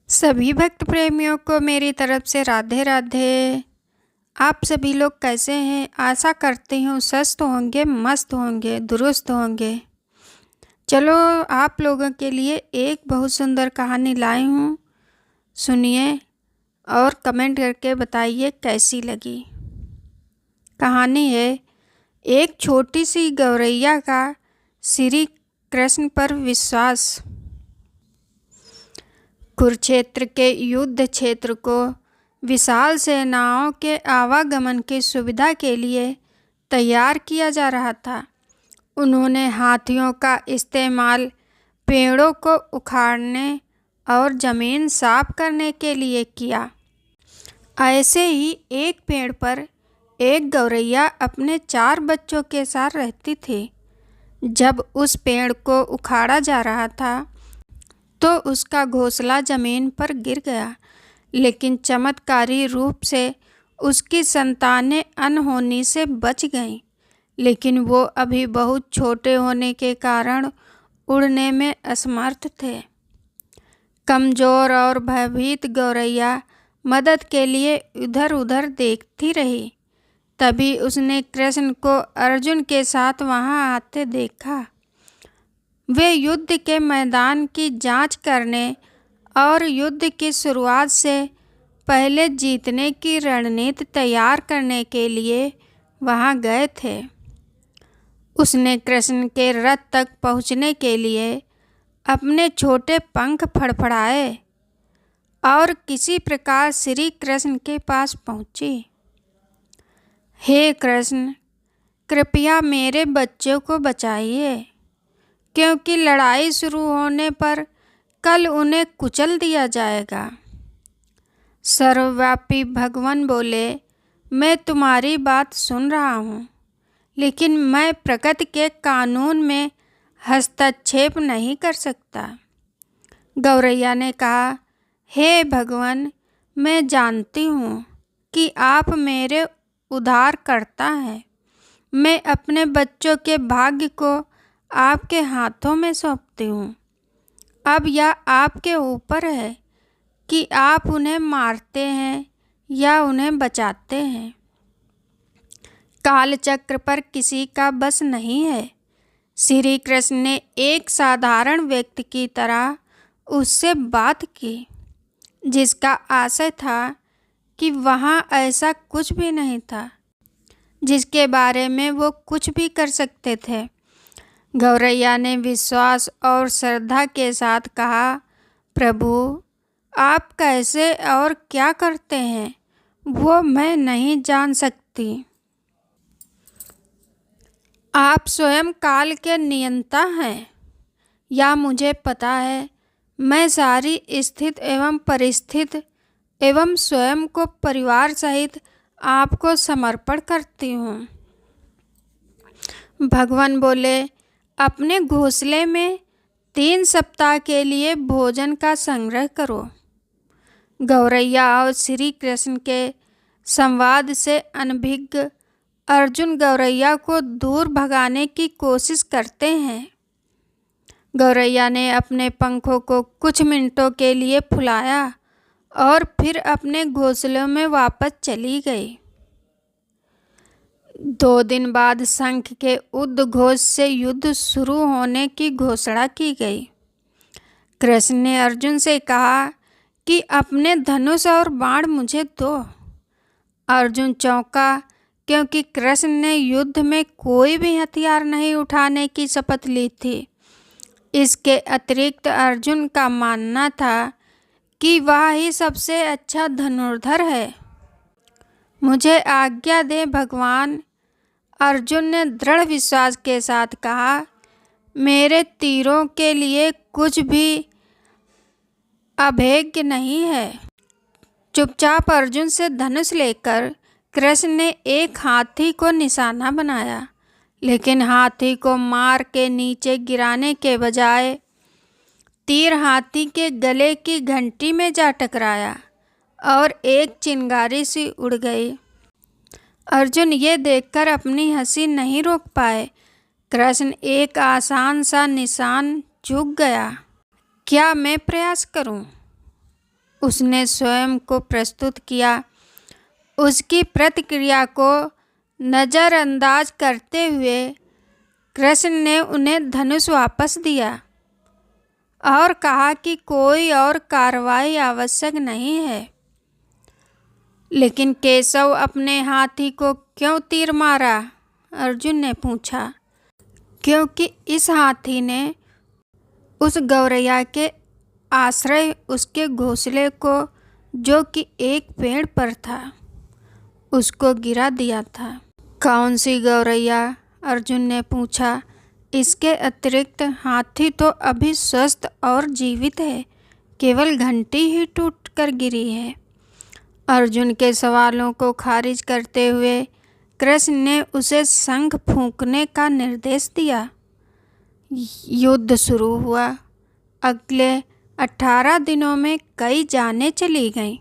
सभी भक्त प्रेमियों को मेरी तरफ से राधे राधे। आप सभी लोग कैसे हैं? आशा करती हूँ स्वस्थ होंगे, मस्त होंगे, दुरुस्त होंगे। चलो आप लोगों के लिए एक बहुत सुंदर कहानी लाई हूँ, सुनिए और कमेंट करके बताइए कैसी लगी। कहानी है एक छोटी सी गौरैया का श्री कृष्ण पर विश्वास। कुरुक्षेत्र के युद्ध क्षेत्र को विशाल सेनाओं के आवागमन की सुविधा के लिए तैयार किया जा रहा था। उन्होंने हाथियों का इस्तेमाल पेड़ों को उखाड़ने और ज़मीन साफ करने के लिए किया। ऐसे ही एक पेड़ पर एक गौरैया अपने 4 बच्चों के साथ रहती थी। जब उस पेड़ को उखाड़ा जा रहा था तो उसका घोंसला ज़मीन पर गिर गया, लेकिन चमत्कारी रूप से उसकी संतानें अनहोनी से बच गईं। लेकिन वो अभी बहुत छोटे होने के कारण उड़ने में असमर्थ थे। कमज़ोर और भयभीत गौरैया मदद के लिए इधर उधर देखती रही। तभी उसने कृष्ण को अर्जुन के साथ वहां आते देखा। वे युद्ध के मैदान की जांच करने और युद्ध की शुरुआत से पहले जीतने की रणनीति तैयार करने के लिए वहां गए थे। उसने कृष्ण के रथ तक पहुंचने के लिए अपने छोटे पंख फड़फड़ाए और किसी प्रकार श्री कृष्ण के पास पहुंची। हे कृष्ण, कृपया मेरे बच्चों को बचाइए, क्योंकि लड़ाई शुरू होने पर कल उन्हें कुचल दिया जाएगा। सर्वव्यापी भगवान बोले, मैं तुम्हारी बात सुन रहा हूँ, लेकिन मैं प्रकृति के कानून में हस्तक्षेप नहीं कर सकता। गौरैया ने कहा, हे भगवान, मैं जानती हूँ कि आप मेरे उद्धारकर्ता हैं। मैं अपने बच्चों के भाग्य को आपके हाथों में सौंपती हूँ। अब यह आपके ऊपर है कि आप उन्हें मारते हैं या उन्हें बचाते हैं। कालचक्र पर किसी का बस नहीं है। श्री कृष्ण ने एक साधारण व्यक्ति की तरह उससे बात की, जिसका आशय था कि वहाँ ऐसा कुछ भी नहीं था जिसके बारे में वो कुछ भी कर सकते थे। गौरैया ने विश्वास और श्रद्धा के साथ कहा, प्रभु, आप कैसे और क्या करते हैं वो मैं नहीं जान सकती। आप स्वयं काल के नियंता हैं। या मुझे पता है, मैं सारी स्थित एवं परिस्थिति एवं स्वयं को परिवार सहित आपको समर्पण करती हूँ। भगवान बोले, अपने घोंसले में 3 सप्ताह के लिए भोजन का संग्रह करो। गौरैया और श्री कृष्ण के संवाद से अनभिज्ञ अर्जुन गौरैया को दूर भगाने की कोशिश करते हैं। गौरैया ने अपने पंखों को कुछ मिनटों के लिए फुलाया और फिर अपने घोंसलों में वापस चली गई। 2 दिन बाद शंख के उद्घोष से युद्ध शुरू होने की घोषणा की गई। कृष्ण ने अर्जुन से कहा कि अपने धनुष और बाण मुझे दो। अर्जुन चौंका, क्योंकि कृष्ण ने युद्ध में कोई भी हथियार नहीं उठाने की शपथ ली थी। इसके अतिरिक्त अर्जुन का मानना था कि वह ही सबसे अच्छा धनुर्धर है। मुझे आज्ञा दे भगवान, अर्जुन ने दृढ़ विश्वास के साथ कहा, मेरे तीरों के लिए कुछ भी अभेद्य नहीं है। चुपचाप अर्जुन से धनुष लेकर कृष्ण ने एक हाथी को निशाना बनाया, लेकिन हाथी को मार के नीचे गिराने के बजाय तीर हाथी के गले की घंटी में जा टकराया और एक चिंगारी सी उड़ गई। अर्जुन ये देखकर अपनी हंसी नहीं रोक पाए। कृष्ण एक आसान सा निशान चूक गया। क्या मैं प्रयास करूं? उसने स्वयं को प्रस्तुत किया। उसकी प्रतिक्रिया को नज़रअंदाज करते हुए कृष्ण ने उन्हें धनुष वापस दिया और कहा कि कोई और कार्रवाई आवश्यक नहीं है। लेकिन केशव अपने हाथी को क्यों तीर मारा? अर्जुन ने पूछा। क्योंकि इस हाथी ने उस गौरैया के आश्रय उसके घोंसले को, जो कि एक पेड़ पर था, उसको गिरा दिया था। कौन सी गौरैया? अर्जुन ने पूछा। इसके अतिरिक्त हाथी तो अभी स्वस्थ और जीवित है, केवल घंटी ही टूट कर गिरी है। अर्जुन के सवालों को खारिज करते हुए कृष्ण ने उसे शंख फूंकने का निर्देश दिया। युद्ध शुरू हुआ। अगले 18 दिनों में कई जानें चली गईं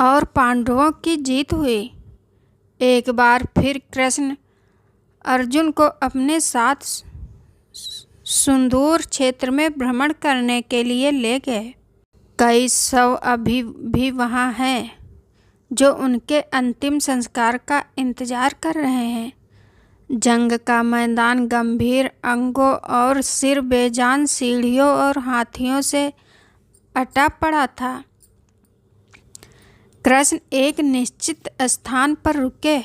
और पांडवों की जीत हुई। एक बार फिर कृष्ण अर्जुन को अपने साथ सुदूर क्षेत्र में भ्रमण करने के लिए ले गए। कई शव अभी भी वहाँ हैं जो उनके अंतिम संस्कार का इंतजार कर रहे हैं। जंग का मैदान गंभीर अंगों और सिर बेजान सीढ़ियों और हाथियों से अटा पड़ा था। कृष्ण एक निश्चित स्थान पर रुके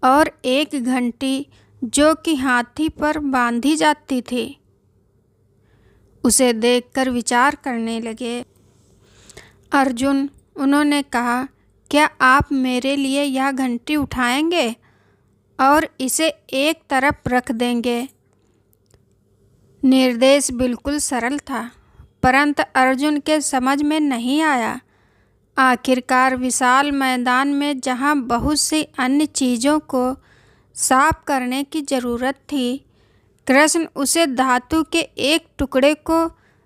और एक घंटी, जो कि हाथी पर बांधी जाती थी, उसे देखकर विचार करने लगे। अर्जुन, उन्होंने कहा, क्या आप मेरे लिए यह घंटी उठाएंगे और इसे एक तरफ रख देंगे? निर्देश बिल्कुल सरल था, परंतु अर्जुन के समझ में नहीं आया। आखिरकार विशाल मैदान में जहाँ बहुत सी अन्य चीज़ों को साफ करने की ज़रूरत थी, कृष्ण उसे धातु के एक टुकड़े को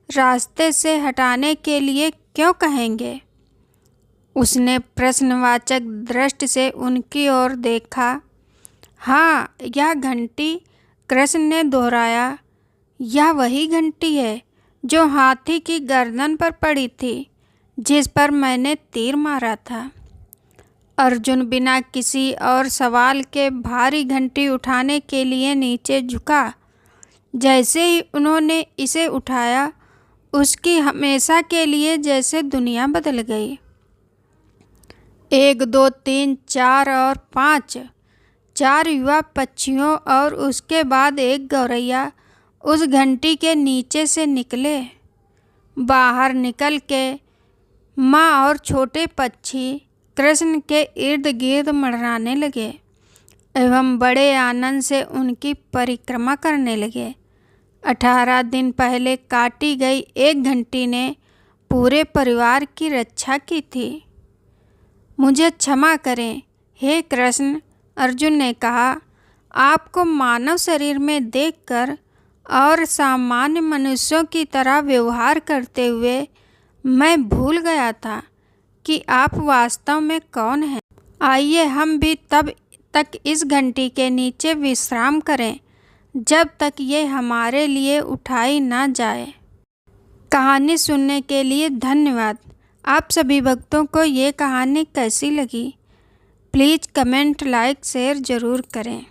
रास्ते से हटाने के लिए क्यों कहेंगे? उसने प्रश्नवाचक दृष्टि से उनकी ओर देखा। हाँ, यह घंटी, कृष्ण ने दोहराया, यह वही घंटी है जो हाथी की गर्दन पर पड़ी थी, जिस पर मैंने तीर मारा था। अर्जुन बिना किसी और सवाल के भारी घंटी उठाने के लिए नीचे झुका। जैसे ही उन्होंने इसे उठाया, उसकी हमेशा के लिए जैसे दुनिया बदल गई। 1 2 3 4 और 5, 4 युवा पक्षियों और उसके बाद एक गौरैया उस घंटी के नीचे से निकले। बाहर निकल के माँ और छोटे पक्षी कृष्ण के इर्द गिर्द मंडराने लगे एवं बड़े आनंद से उनकी परिक्रमा करने लगे। 18 दिन पहले काटी गई एक घंटी ने पूरे परिवार की रक्षा की थी। मुझे क्षमा करें, हे कृष्ण, अर्जुन ने कहा। आपको मानव शरीर में देखकर और सामान्य मनुष्यों की तरह व्यवहार करते हुए मैं भूल गया था कि आप वास्तव में कौन हैं। आइए हम भी तब तक इस घंटी के नीचे विश्राम करें जब तक ये हमारे लिए उठाई ना जाए। कहानी सुनने के लिए धन्यवाद। आप सभी भक्तों को ये कहानी कैसी लगी? प्लीज़ कमेंट, लाइक, शेयर ज़रूर करें।